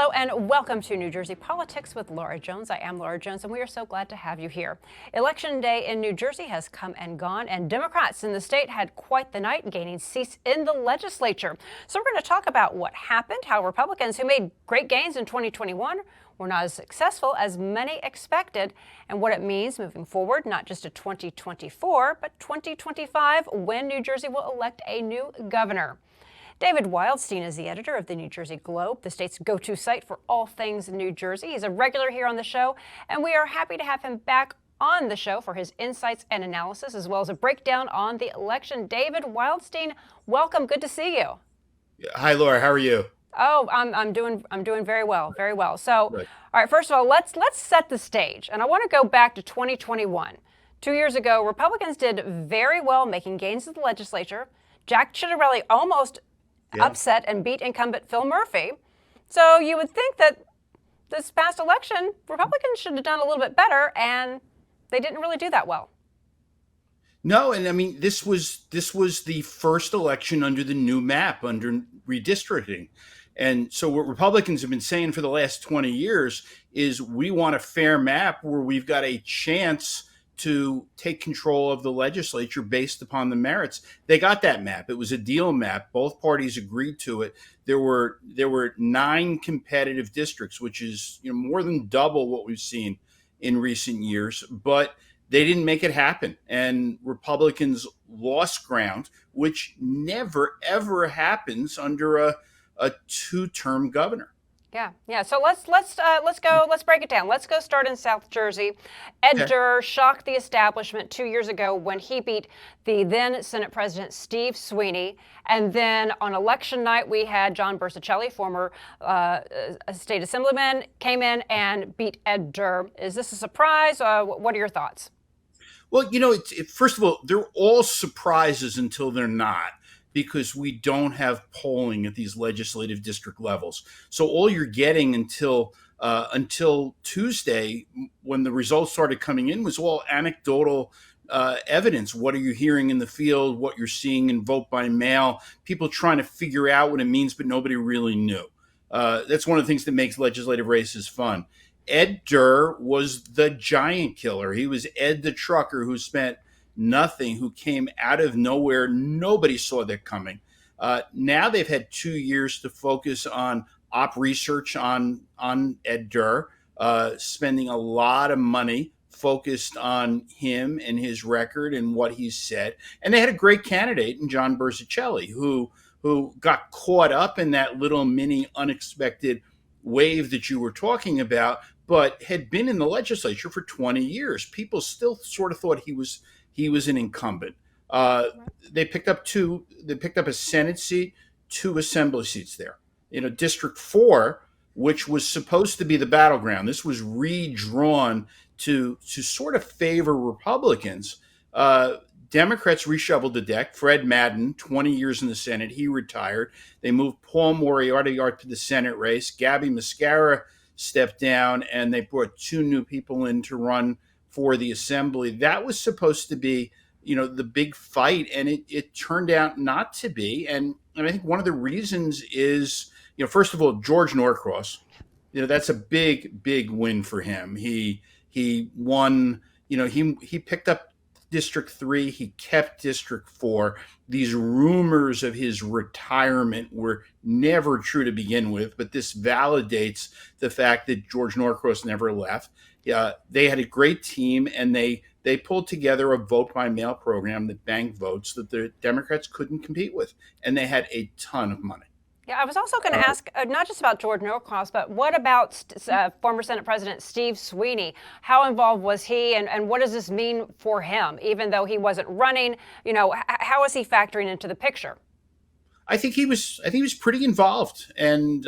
Hello and welcome to New Jersey Politics with Laura Jones. I am Laura Jones and we are so glad to have you here. Election day in New Jersey has come and gone, and Democrats in the state had quite the night, gaining seats in the legislature. So we're going to talk about what happened, how Republicans who made great gains in 2021 were not as successful as many expected, and what it means moving forward, not just to 2024, but 2025, when New Jersey will elect a new governor. David Wildstein is the editor of the New Jersey Globe, the state's go-to site for all things New Jersey. He's a regular here on the show, and we are happy to have him back on the show for his insights and analysis, as well as a breakdown on the election. David Wildstein, welcome. Good to see you. Hi, Laura. How are you? Oh, I'm doing very well, very well. So, Good. all right, first of all, let's set the stage, and I want to go back to 2021. 2 years ago, Republicans did very well, making gains in the legislature. Jack Ciattarelli almost upset and beat incumbent Phil Murphy. So you would think that this past election, Republicans should have done a little bit better, and they didn't really do that well. No, and I mean this was the first election under the new map, under redistricting. And so what Republicans have been saying for the last 20 years is we want a fair map where we've got a chance to take control of the legislature based upon the merits. They got that map. It was a deal map. Both parties agreed to it. There were 9 competitive districts, which is more than double what we've seen in recent years. But they didn't make it happen, and Republicans lost ground, which never ever happens under a two-term governor. Yeah. So let's go. Let's break it down. Let's go start in South Jersey. Ed Okay. Durr shocked the establishment 2 years ago when he beat the then Senate President Steve Sweeney. And then on election night, we had John Bersicelli, former state assemblyman, came in and beat Ed Durr. Is this a surprise? What are your thoughts? Well, first of all, they're all surprises until they're not, because we don't have polling at these legislative district levels. So all you're getting until Tuesday, when the results started coming in, was all anecdotal evidence. What are you hearing in the field? What you're seeing in vote by mail? People trying to figure out what it means, but nobody really knew. That's one of the things that makes legislative races fun. Ed Durr was the giant killer. He was Ed the trucker who spent nothing, who came out of nowhere. Nobody saw that coming. Now they've had 2 years to focus on op research on Ed Durr, spending a lot of money focused on him and his record and what he's said. And they had a great candidate in John Bersicelli, who got caught up in that little mini unexpected wave that you were talking about, but had been in the legislature for 20 years. People still sort of thought he was an incumbent. They picked up a Senate seat, 2 assembly seats there. District 4, which was supposed to be the battleground, this was redrawn to sort of favor Republicans. Democrats reshoveled the deck. Fred Madden, 20 years in the Senate, he retired. They moved Paul Moriarty to the Senate race. Gabby Mascara stepped down, and they brought 2 new people in to run for the assembly. That was supposed to be, the big fight, and it turned out not to be. And I think one of the reasons is, first of all, George Norcross. That's a big win for him. He won. He picked up District 3. He kept District 4. These rumors of his retirement were never true to begin with, but this validates the fact that George Norcross never left. They had a great team, and they pulled together a vote by mail program that banked votes that the Democrats couldn't compete with, and they had a ton of money. Yeah, I was also going to ask not just about George Norcross, but what about former Senate President Steve Sweeney? How involved was he, and what does this mean for him? Even though he wasn't running, how is he factoring into the picture? I think he was pretty involved, and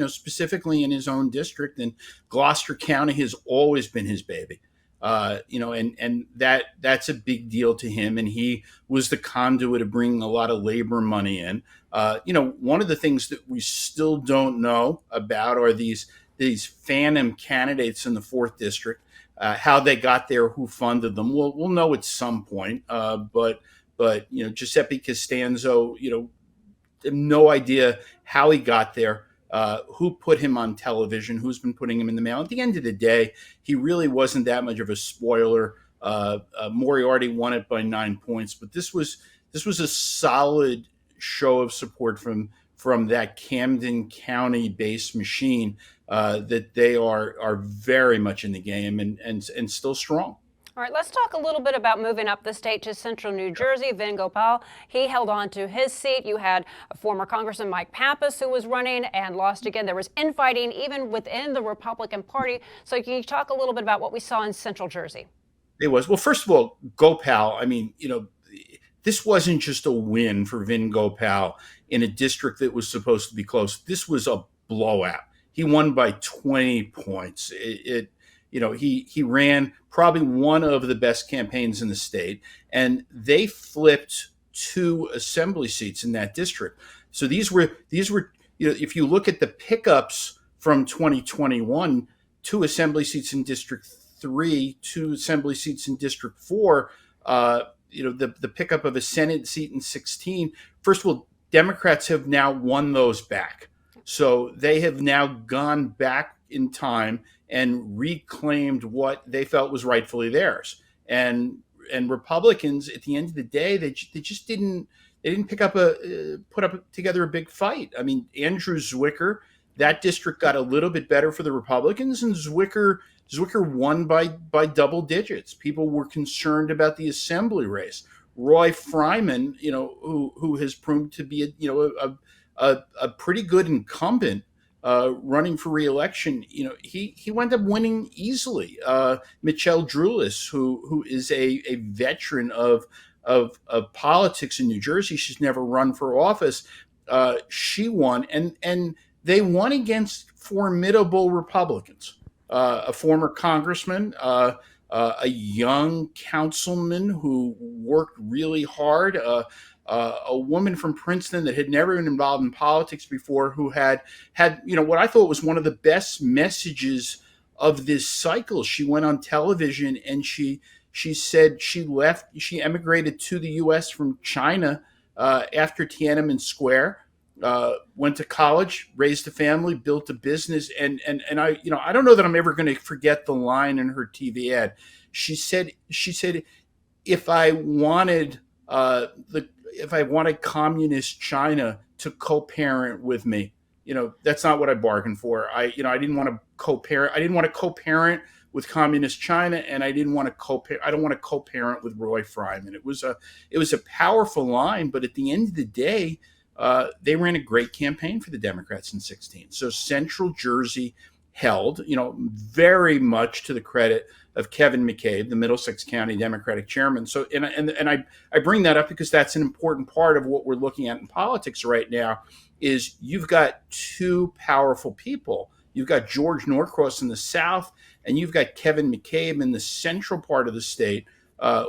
specifically in his own district. And Gloucester County has always been his baby. And that's a big deal to him. And he was the conduit of bringing a lot of labor money in. One of the things that we still don't know about are these phantom candidates in the 4th district, how they got there, who funded them. We'll know at some point. But Giuseppe Costanzo, no idea how he got there. who put him on television, who's been putting him in the mail. At the end of the day, he really wasn't that much of a spoiler. Moriarty won it by 9 points, but this was a solid show of support from that Camden County based machine, that they are very much in the game and still strong. All right, let's talk a little bit about moving up the state to central New Jersey. Vin Gopal, he held on to his seat. You had former Congressman Mike Pappas who was running and lost again. There was infighting even within the Republican Party. So can you talk a little bit about what we saw in central Jersey? It was. Well, first of all, Gopal, I mean, this wasn't just a win for Vin Gopal in a district that was supposed to be close. This was a blowout. He won by 20 points. He ran probably one of the best campaigns in the state, and they flipped 2 assembly seats in that district. So these were if you look at the pickups from 2021, 2 assembly seats in District 3, 2 assembly seats in District 4. The pickup of a Senate seat in 16. First of all, Democrats have now won those back. So they have now gone back in time and reclaimed what they felt was rightfully theirs. And Republicans, at the end of the day, they just didn't put together a big fight. I mean, Andrew Zwicker, that district got a little bit better for the Republicans, and Zwicker won by double digits. People were concerned about the assembly race. Roy Fryman, who has proved to be a pretty good incumbent, running for re-election, he wound up winning easily. Michelle Drulis, who is a veteran of politics in New Jersey, she's never run for office. She won, and they won against formidable Republicans. A former congressman, a young councilman who worked really hard, a woman from Princeton that had never been involved in politics before, who had what I thought was one of the best messages of this cycle. She went on television and she said she emigrated to the U.S. from China after Tiananmen Square. Went to college, raised a family, built a business, and I don't know that I'm ever going to forget the line in her TV ad. She said if I wanted communist China to co-parent with me, that's not what I bargained for. I didn't want to co-parent. I didn't want to co-parent with communist China, and I don't want to co-parent with Roy Fryman. It was a powerful line, but at the end of the day, they ran a great campaign for the Democrats in 16. So Central Jersey held, very much to the credit of Kevin McCabe, the Middlesex County Democratic chairman. So, and I bring that up because that's an important part of what we're looking at in politics right now. Is you've got 2 powerful people. You've got George Norcross in the South, and you've got Kevin McCabe in the central part of the state,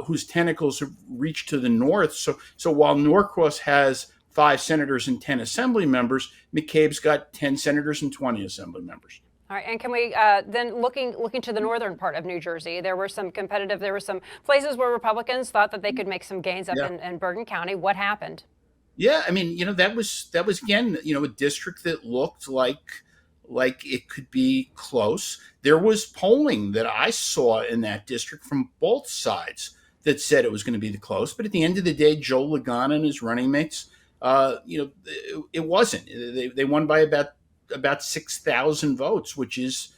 whose tentacles have reached to the north. So while Norcross has 5 senators and 10 assembly members, McCabe's got 10 senators and 20 assembly members. All right, and can we then looking to the northern part of New Jersey, there were some places where Republicans thought that they could make some gains up in Bergen County. What happened? Yeah, I mean, that was again, a district that looked like it could be close. There was polling that I saw in that district from both sides that said it was going to be close, but at the end of the day, Joe Lagana and his running mates, it wasn't. They won by about 6,000 votes, which is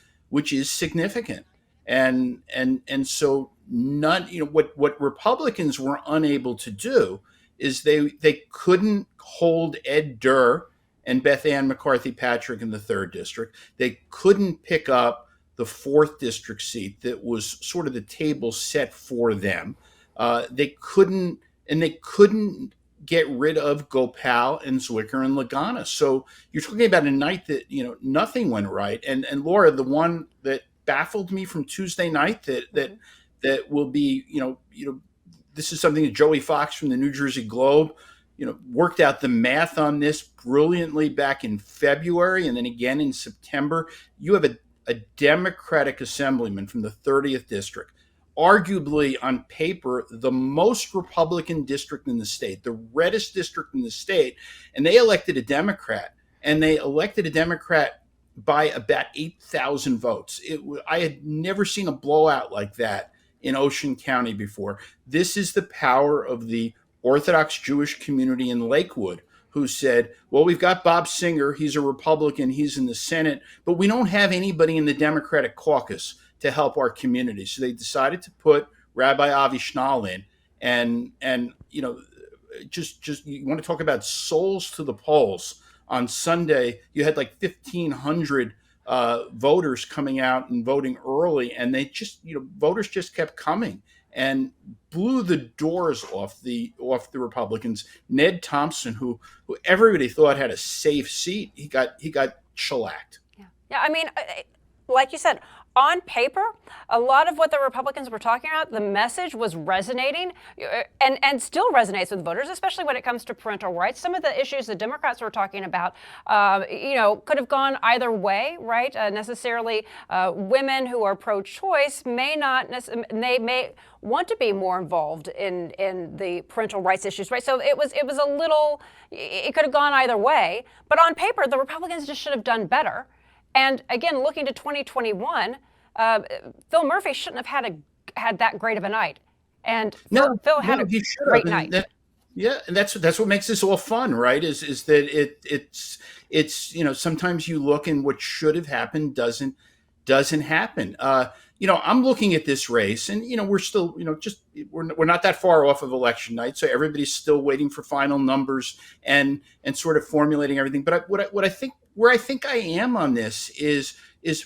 significant. And so what Republicans were unable to do is they couldn't hold Ed Durr and Beth Ann McCarthy Patrick in the 3rd district. They couldn't pick up the 4th district seat that was sort of the table set for them. They couldn't get rid of Gopal and Zwicker and Lagana. So you're talking about a night that, nothing went right. And Laura, the one that baffled me from Tuesday night that will be, this is something that Joey Fox from the New Jersey Globe, worked out the math on this brilliantly back in February and then again in September. You have a Democratic assemblyman from the 30th district, arguably on paper the most Republican district in the state, the reddest district in the state, and they elected a Democrat. and they elected a Democrat by about 8,000 votes. I had never seen a blowout like that in Ocean County before. This is the power of the Orthodox Jewish community in Lakewood, who said, well, we've got Bob Singer, he's a Republican, he's in the Senate, but we don't have anybody in the Democratic caucus to help our community. So they decided to put Rabbi Avi Schnall in, and just you want to talk about souls to the polls. On Sunday, you had like 1,500 voters coming out and voting early, and they just, voters just kept coming and blew the doors off the Republicans. Ned Thompson, who everybody thought had a safe seat, he got shellacked. Yeah. I mean, like you said, on paper, a lot of what the Republicans were talking about, the message was resonating and still resonates with voters, especially when it comes to parental rights. Some of the issues the Democrats were talking about, could have gone either way, right? Necessarily, women who are pro-choice may not, they may want to be more involved in the parental rights issues, right? So it was a little, it could have gone either way. But on paper, the Republicans just should have done better. And again, looking to 2021, Phil Murphy shouldn't have had that great of a night. And Phil had a great night. And that's what makes this all fun, right? Is that it's sometimes you look and what should have happened doesn't happen. I'm looking at this race, and we're still we're not that far off of election night, so everybody's still waiting for final numbers and sort of formulating everything. But where I think I am on this is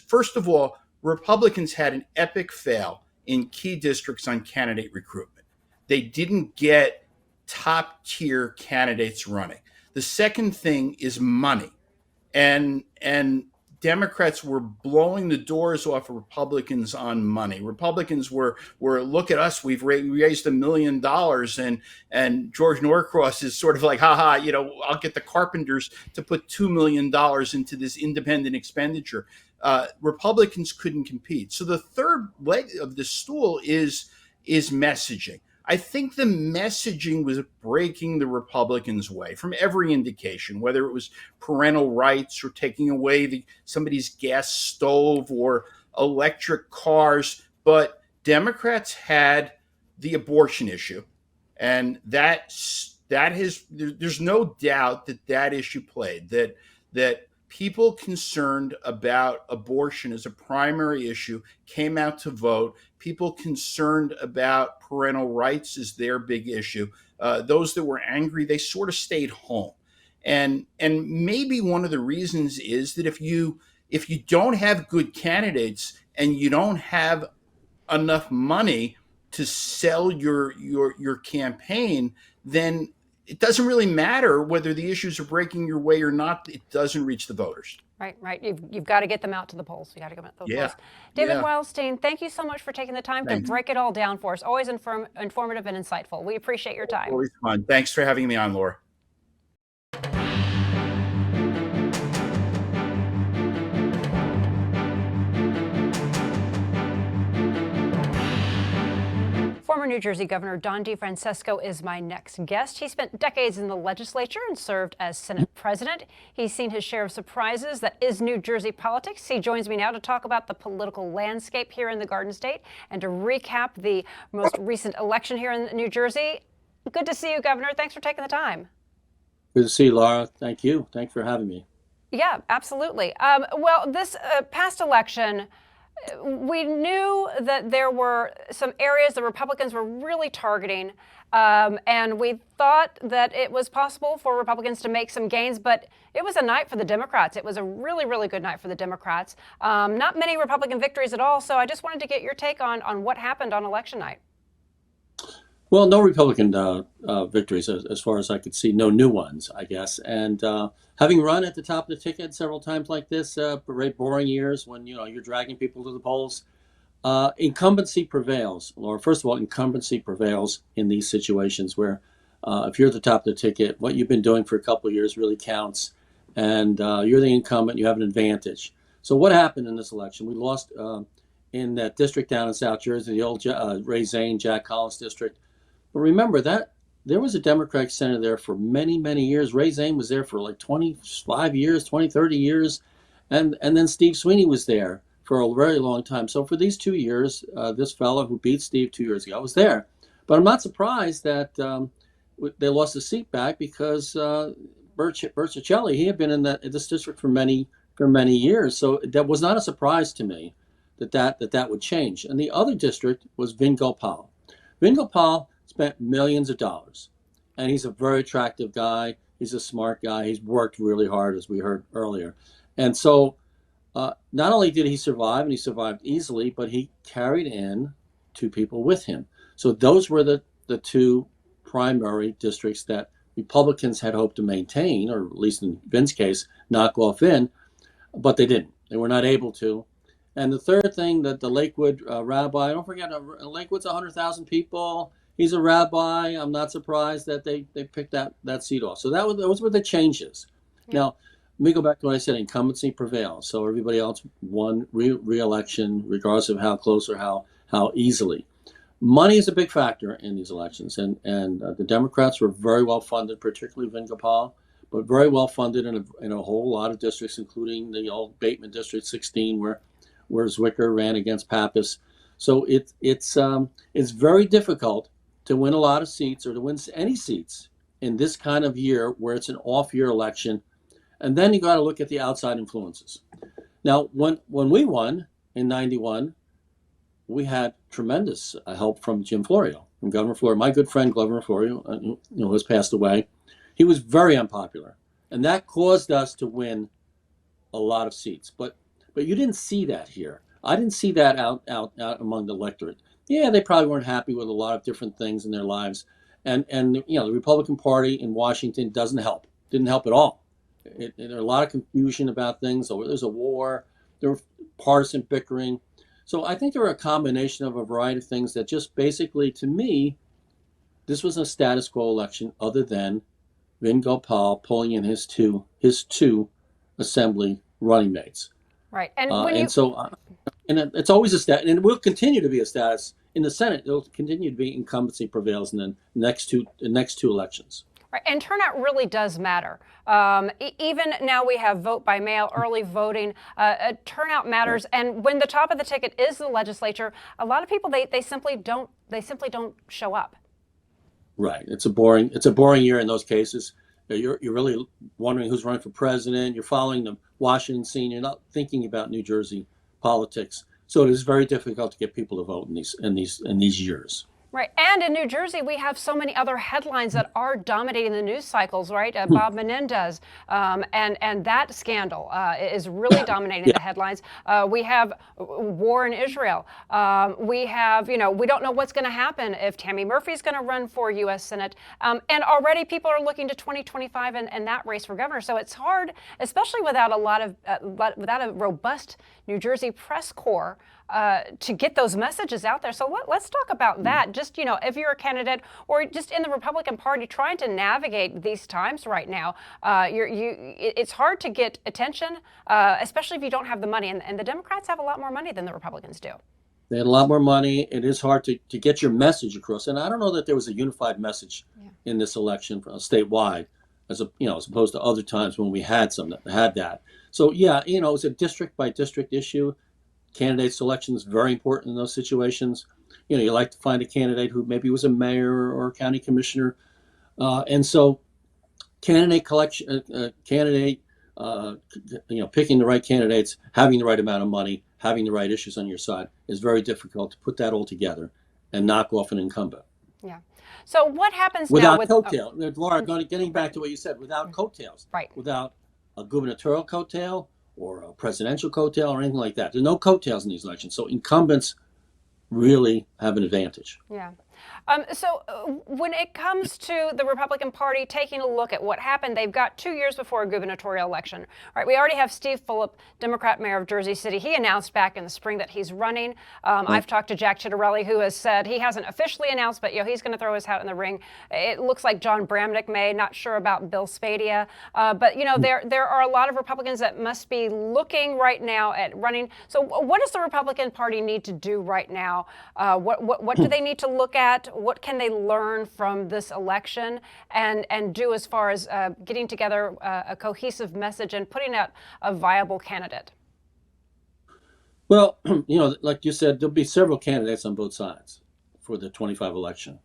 first of all, Republicans had an epic fail in key districts on candidate recruitment. They didn't get top tier candidates running. The second thing is money, and Democrats were blowing the doors off of Republicans on money. Republicans were look at us, we've raised $1 million, and George Norcross is sort of like, haha, I'll get the carpenters to put $2 million into this independent expenditure. Republicans couldn't compete. So the third leg of the stool is messaging. I think the messaging was breaking the Republicans' way from every indication, whether it was parental rights or taking away somebody's gas stove or electric cars. But Democrats had the abortion issue, and there's no doubt that issue played, that people concerned about abortion as a primary issue came out to vote. People concerned about parental rights is their big issue. Those that were angry, they sort of stayed home. And maybe one of the reasons is that if you don't have good candidates and you don't have enough money to sell your campaign, then it doesn't really matter whether the issues are breaking your way or not. It doesn't reach the voters. Right. You've got to get them out to the polls. You got to get them out to the polls. David Wildstein, thank you so much for taking the time to break it all down for us. Always informative and insightful. We appreciate your time. Always fun. Thanks for having me on, Laura. Former New Jersey Governor Don DeFrancesco is my next guest. He spent decades in the legislature and served as Senate President. He's seen his share of surprises that is New Jersey politics. He joins me now to talk about the political landscape here in the Garden State and to recap the most recent election here in New Jersey. Good to see you, Governor. Thanks for taking the time. Good to see you, Laura. Thank you. Thanks for having me. Yeah, absolutely. Well, this past election, we knew that there were some areas the Republicans were really targeting, and we thought that it was possible for Republicans to make some gains, but it was a night for the Democrats. It was a really, really good night for the Democrats. Not many Republican victories at all, so I just wanted to get your take on what happened on election night. Well, no Republican victories, as far as I could see, no new ones, I guess. And having run at the top of the ticket several times like this, very boring years when you're dragging people to the polls, incumbency prevails. Laura, first of all, incumbency prevails in these situations where if you're at the top of the ticket, what you've been doing for a couple of years really counts, and you're the incumbent, you have an advantage. So what happened in this election? We lost in that district down in South Jersey, the old Ray Zane, Jack Collins district. But remember, that there was a Democratic senator there for many, many years. Ray Zane was there for like 25 years, 20, 30 years. And then Steve Sweeney was there for a very long time. So for these 2 years, this fellow who beat Steve 2 years ago was there. But I'm not surprised that they lost the seat back because Bertuccelli, he had been in this district for many years. So that was not a surprise to me that would change. And the other district was Vin Gopal. Vin Gopal spent millions of dollars, and he's a very attractive guy. He's a smart guy. He's worked really hard, as we heard earlier. And so not only did he survive, and he survived easily, but he carried in 2 people with him. So those were the 2 primary districts that Republicans had hoped to maintain, or at least in Vin's case, knock off Vin, but they didn't. They were not able to. And the third thing, that the Lakewood rabbi, don't forget, Lakewood's 100,000 people. He's a rabbi. I'm not surprised that they picked that seat off. So those were the changes. Yeah. Now, let me go back to what I said. Incumbency prevails. So everybody else won re-election, regardless of how close or how easily. Money is a big factor in these elections, and the Democrats were very well funded, particularly Vin Gopal, but very well funded in a whole lot of districts, including the old Bateman District 16, where Zwicker ran against Pappas. So it's very difficult to win a lot of seats, or to win any seats in this kind of year where it's an off-year election. And then you got to look at the outside influences. Now, when we won in '91, we had tremendous help from Jim Florio, from Governor Florio. My good friend, Governor Florio, who has passed away, he was very unpopular, and that caused us to win a lot of seats. But you didn't see that here. I didn't see that out among the electorate. Yeah, they probably weren't happy with a lot of different things in their lives, and the Republican Party in Washington didn't help at all. There was a lot of confusion about things. So there's a war, there were partisan bickering. So I think there were a combination of a variety of things that just basically, to me, this was a status quo election, other than Vin Gopal pulling in his two assembly running mates. Right, and it's always a status, and it will continue to be a status in the Senate. It will continue to be incumbency prevails in the next two elections. Right, and turnout really does matter. Even now we have vote by mail, early voting. Turnout matters, right. And when the top of the ticket is the legislature, a lot of people they simply don't show up. Right, it's a boring year in those cases. You're really wondering who's running for president. You're following the Washington scene. You're not thinking about New Jersey politics. So it is very difficult to get people to vote in these years. Right. And in New Jersey, we have so many other headlines that are dominating the news cycles, right? Bob Menendez and that scandal is really dominating the headlines. We have war in Israel. We have, we don't know what's going to happen if Tammy Murphy's going to run for U.S. Senate. And already people are looking to 2025 and that race for governor. So it's hard, especially without a robust New Jersey press corps, to get those messages out there. So let's talk about that. Just, if you're a candidate or just in the Republican Party trying to navigate these times right now, it's hard to get attention, especially if you don't have the money. And the Democrats have a lot more money than the Republicans do. They had a lot more money. It is hard to get your message across. And I don't know that there was a unified message in this election statewide, as opposed to other times when we had some that had that. So, it's a district by district issue. Candidate selection is very important in those situations. You like to find a candidate who maybe was a mayor or a county commissioner. And so picking the right candidates, having the right amount of money, having the right issues on your side is very difficult to put that all together and knock off an incumbent. Yeah. So what happens without now with coattails? Laura, getting back to what you said, without coattails, right? Without a gubernatorial coattail or a presidential coattail or anything like that. There's no coattails in these elections. So incumbents really have an advantage. Yeah. So when it comes to the Republican Party taking a look at what happened, they've got 2 years before a gubernatorial election. Right? We already have Steve Fulop, Democrat mayor of Jersey City. He announced back in the spring that he's running. I've talked to Jack Ciattarelli, who has said he hasn't officially announced, but he's going to throw his hat in the ring. It looks like John Bramnick may. Not sure about Bill Spadea, but there are a lot of Republicans that must be looking right now at running. So what does the Republican Party need to do right now? What do they need to look at? at what can they learn from this election and do as far as getting together a cohesive message and putting out a viable candidate? Well, like you said, there'll be several candidates on both sides for the 25 election.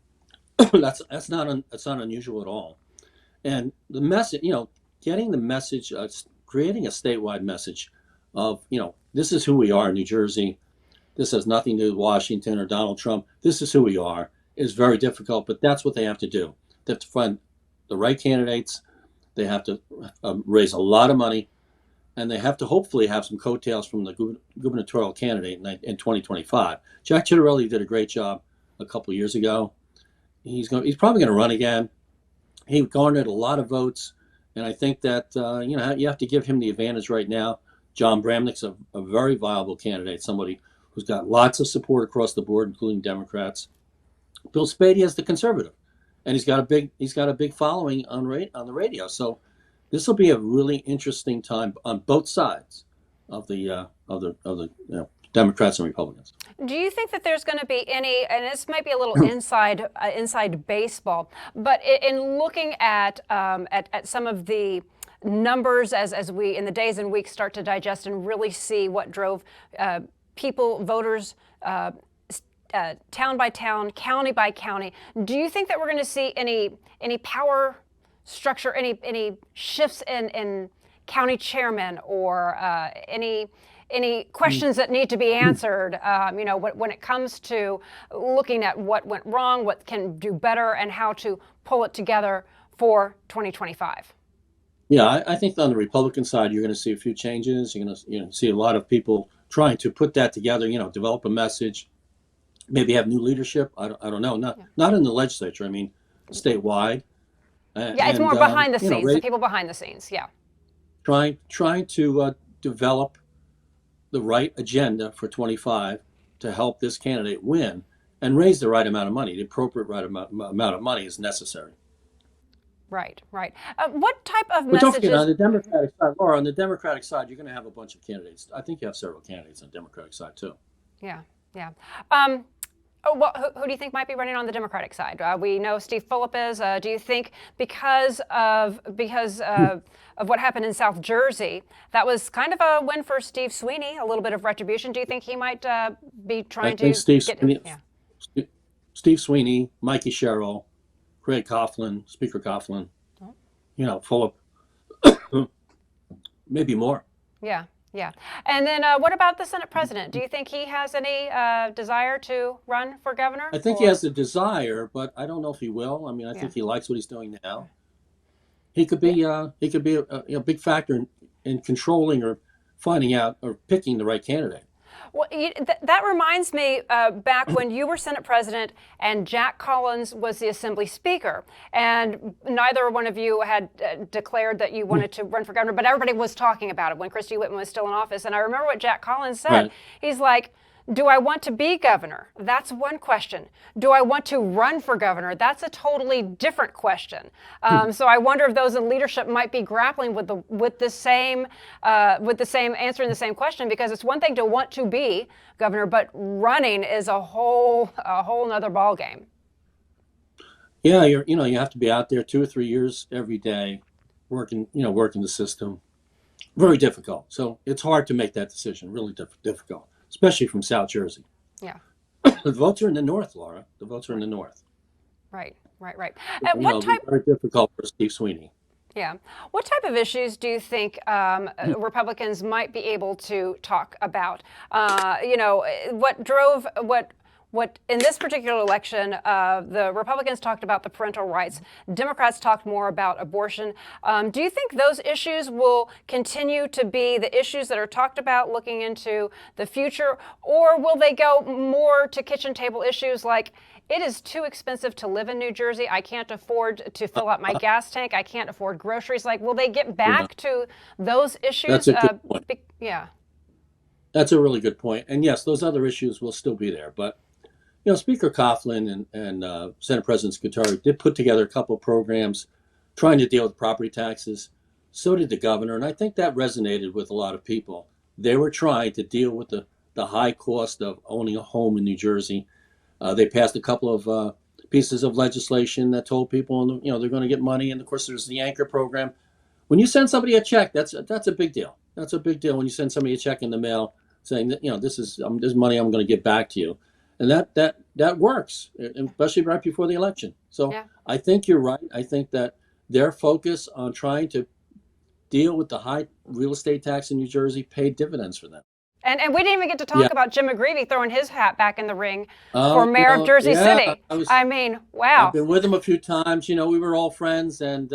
That's not unusual at all. And the message, getting the message, creating a statewide message of, this is who we are in New Jersey. This has nothing to do with Washington or Donald Trump. This is who we are, is very difficult, but that's what they have to do. They have to find the right candidates. They have to raise a lot of money, and they have to hopefully have some coattails from the gubernatorial candidate in 2025. Jack Ciattarelli did a great job a couple of years ago. He's probably going to run again. He garnered a lot of votes, and I think that you have to give him the advantage right now. John Bramnick's a very viable candidate, somebody who's got lots of support across the board, including Democrats. Bill Spady is the conservative, and he's got a big following on the radio. So this will be a really interesting time on both sides of the Democrats and Republicans. Do you think that there's going to be any, and this might be a little inside baseball, but in looking at some of the numbers as we in the days and weeks start to digest and really see what drove voters, town by town, county by county, do you think that we're going to see any power structure, any shifts in county chairmen or any questions that need to be answered, when it comes to looking at what went wrong, what can do better, and how to pull it together for 2025? Yeah, I think on the Republican side, you're going to see a few changes. You're going to see a lot of people trying to put that together, develop a message, maybe have new leadership. I don't know. Not in the legislature. I mean, statewide. It's more behind the scenes, the people behind the scenes. Yeah. Trying to develop the right agenda for 25 to help this candidate win and raise the right amount of money. The appropriate amount of money is necessary. Right. What type of but don't messages? forget, on the Democratic side, Laura, on the Democratic side, you're going to have a bunch of candidates. I think you have several candidates on the Democratic side too. Yeah. Who do you think might be running on the Democratic side? We know Steve Fulop is. Do you think because of what happened in South Jersey, that was kind of a win for Steve Sweeney, a little bit of retribution? Do you think he might be trying to Steve Sweeney, Mikey Sherrill, Greg Coughlin, Speaker Coughlin, Fulop, maybe more. Yeah. And then what about the Senate president? Do you think he has any desire to run for governor? I think he has the desire, but I don't know if he will. I mean, I think he likes what he's doing now. He could be a big factor in controlling or finding out or picking the right candidate. Well, that reminds me back when you were Senate president and Jack Collins was the Assembly Speaker, and neither one of you had declared that you wanted to run for governor, but everybody was talking about it when Christy Whitman was still in office. And I remember what Jack Collins said. Right. He's like, do I want to be governor? That's one question. Do I want to run for governor? That's a totally different question. So I wonder if those in leadership might be grappling with the same answering the same question, because it's one thing to want to be governor, but running is a whole nother ball game. Yeah, you have to be out there 2 or 3 years every day, working the system. Very difficult. So it's hard to make that decision. Really difficult. Especially from South Jersey. Yeah. The votes are in the north, Laura. The votes are in the north. Right. Very difficult for Steve Sweeney. Yeah. What type of issues do you think Republicans might be able to talk about? What in this particular election, the Republicans talked about the parental rights. Democrats talked more about abortion. Do you think those issues will continue to be the issues that are talked about looking into the future, or will they go more to kitchen table issues like it is too expensive to live in New Jersey, I can't afford to fill up my gas tank, I can't afford groceries? Like, will they get back to those issues? That's a good point. Yeah. That's a really good point. And yes, those other issues will still be there, but Speaker Coughlin and Senate President Scutari did put together a couple of programs trying to deal with property taxes. So did the governor, and I think that resonated with a lot of people. They were trying to deal with the high cost of owning a home in New Jersey, They passed a couple of pieces of legislation that told people, they're going to get money. And of course, there's the anchor program. When you send somebody a check, that's a big deal. That's a big deal when you send somebody a check in the mail saying that this is money I'm going to give back to you, and that works, especially right before the election. So Yeah. I think you're right. I think that their focus on trying to deal with the high real estate tax in New Jersey paid dividends for them. And we didn't even get to talk Yeah. about Jim McGreevey throwing his hat back in the ring for mayor of Jersey yeah, City. I mean, wow. I've been with him a few times. We were all friends, and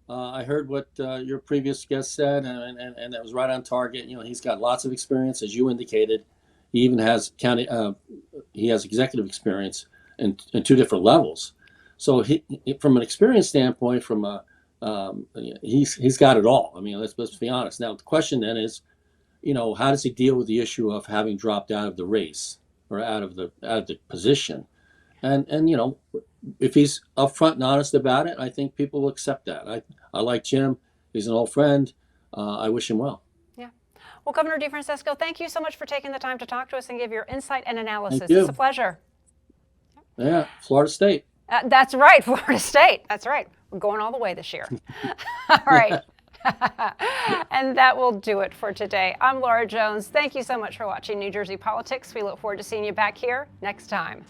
I heard what your previous guest said, and that was right on target. He's got lots of experience, as you indicated. He even has he has executive experience in two different levels. So from an experience standpoint, he's got it all. I mean, let's be honest. Now the question then is, how does he deal with the issue of having dropped out of the race or out of the position? And if he's upfront and honest about it, I think people will accept that. I like Jim. He's an old friend. I wish him well. Yeah. Well, Governor DeFrancesco, thank you so much for taking the time to talk to us and give your insight and analysis. Thank you. It's a pleasure. Yeah, Florida State. That's right, Florida State. That's right. We're going all the way this year. All right. And that will do it for today. I'm Laura Jones. Thank you so much for watching New Jersey Politics. We look forward to seeing you back here next time.